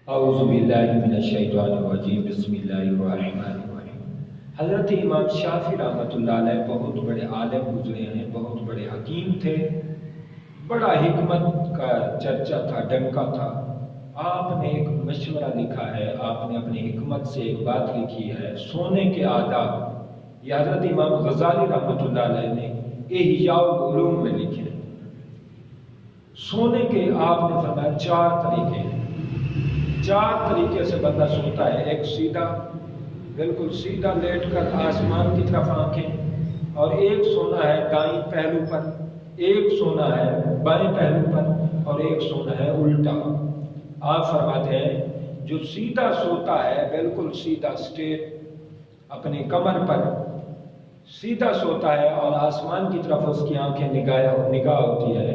اعوذ باللہ من الشیطان الرجیم بسم اللہ الرحمن الرحیم۔ حضرت امام شافعی رحمۃ اللہ علیہ بہت بڑے عالم گزرے ہیں، بہت بڑے حکیم تھے، بڑا حکمت کا چرچا تھا، ڈنکا تھا۔ آپ نے ایک مشورہ لکھا ہے، آپ نے اپنی حکمت سے ایک بات لکھی ہے، سونے کے آداب۔ یہ حضرت امام غزالی رحمۃ اللہ علیہ نے احیاء العلوم میں لکھے۔ سونے کے آپ نے فرمایا 4 طریقے ہیں، 4 طریقے سے بندہ سوتا ہے۔ ایک سیدھا، بالکل سیدھا لیٹ کر آسمان کی طرف آنکھیں، اور ایک سونا ہے دائیں پہلو پر، ایک سونا ہے بائیں پہلو پر، اور ایک سونا ہے الٹا۔ آپ فرماتے ہیں جو سیدھا سوتا ہے، بالکل سیدھا اسٹریٹ اپنی کمر پر سیدھا سوتا ہے اور آسمان کی طرف اس کی آنکھیں نگاہ ہوتی ہے،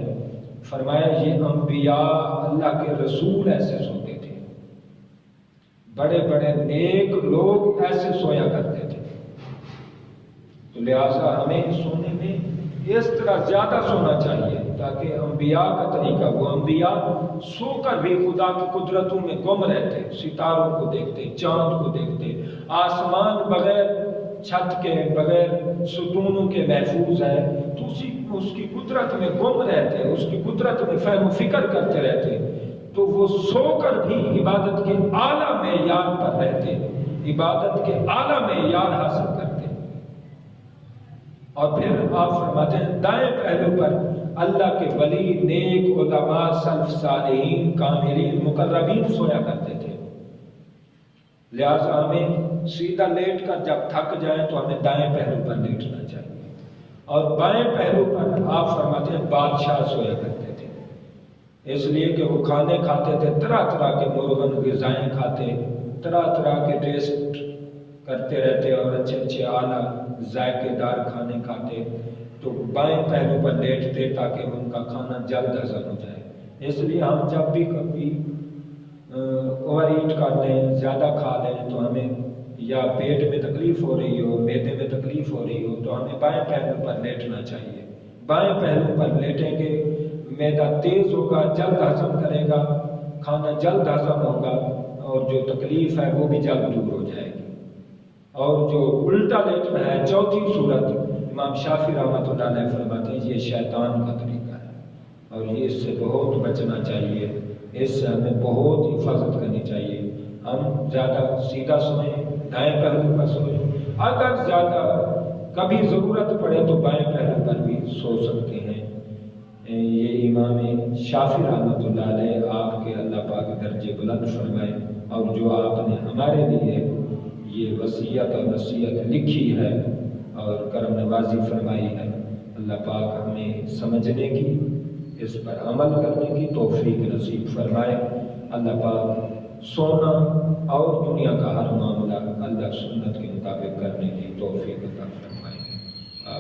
فرمایا یہ انبیاء اللہ کے رسول ایسے سوتے تھے، بڑے بڑے نیک لوگ ایسے سویا کرتے تھے۔ تو لہٰذا ہمیں سونے میں اس طرح زیادہ سونا چاہیے تاکہ انبیاء کا طریقہ، وہ انبیاء سو کر بھی خدا کی قدرتوں میں گم رہتے، ستاروں کو دیکھتے، چاند کو دیکھتے، آسمان بغیر چھت کے، بغیر ستونوں کے محفوظ ہے، تو اس کی قدرت میں گم رہتے، اس کی قدرت میں فہم و فکر کرتے رہتے، تو وہ سو کر بھی عبادت کے اعلیٰ معیار پر رہتے، عبادت کے اعلیٰ معیار حاصل کرتے۔ اور پھر آپ فرماتے ہیں دائیں پہلو پر اللہ کے ولی، نیک علماء، سلف صالحین، کاملین، مقربین سویا کرتے تھے۔ لہٰذا ہمیں سیدھا لیٹ کر جب تھک جائیں تو ہمیں دائیں پہلو پر لیٹنا چاہیے، اور بائیں پہلو پر آپ فرماتے ہیں بادشاہ سویا کرتے تھے، اس لیے کہ وہ کھانے کھاتے تھے، طرح طرح کے مرغن غذائیں کھاتے، طرح طرح کے ٹیسٹ کرتے رہتے اور اچھے اچھے اعلیٰ ذائقے دار کھانے کھاتے، تو بائیں پہلو پر لیٹتے تاکہ ان کا کھانا جلد ہضم ہو جائے۔ اس لیے ہم جب بھی کبھی اوور ایٹ کر لیں، زیادہ کھا لیں، تو ہمیں یا پیٹ میں تکلیف ہو رہی ہو، معدے میں تکلیف ہو رہی ہو، تو ہمیں بائیں پہلو پر لیٹنا چاہیے۔ بائیں پہلو پر لیٹیں گے، معدہ تیز ہوگا، جلد ہضم کرے گا، کھانا جلد ہضم ہوگا، اور جو تکلیف ہے وہ بھی جلد دور ہو جائے گی۔ اور جو الٹا لیٹنا ہے، چوتھی صورت، امام شافعی رحمۃ اللہ علیہ فرماتے ہیں یہ شیطان کا طریقہ ہے، اور یہ اس سے بہت بچنا چاہیے، اس سے ہمیں بہت حفاظت کرنی چاہیے۔ ہم زیادہ سیدھا سوئیں، دائیں پہلو پر سوئیں، اگر زیادہ کبھی ضرورت پڑے تو بائیں پہلو پر بھی سو سکتے ہیں۔ یہ امام شافعی رحمۃ اللہ علیہ، آپ کے اللہ پاک درجے بلند فرمائے، اور جو آپ نے ہمارے لیے یہ وصیت اور نصیحت لکھی ہے اور کرم نوازی فرمائی ہے، اللہ پاک ہمیں سمجھنے کی، اس پر عمل کرنے کی توفیق نصیب فرمائے۔ اللہ پاک سونا اور دنیا کا ہر معاملہ اللہ سنت کے مطابق کرنے کی توفیق عطا فرمائے۔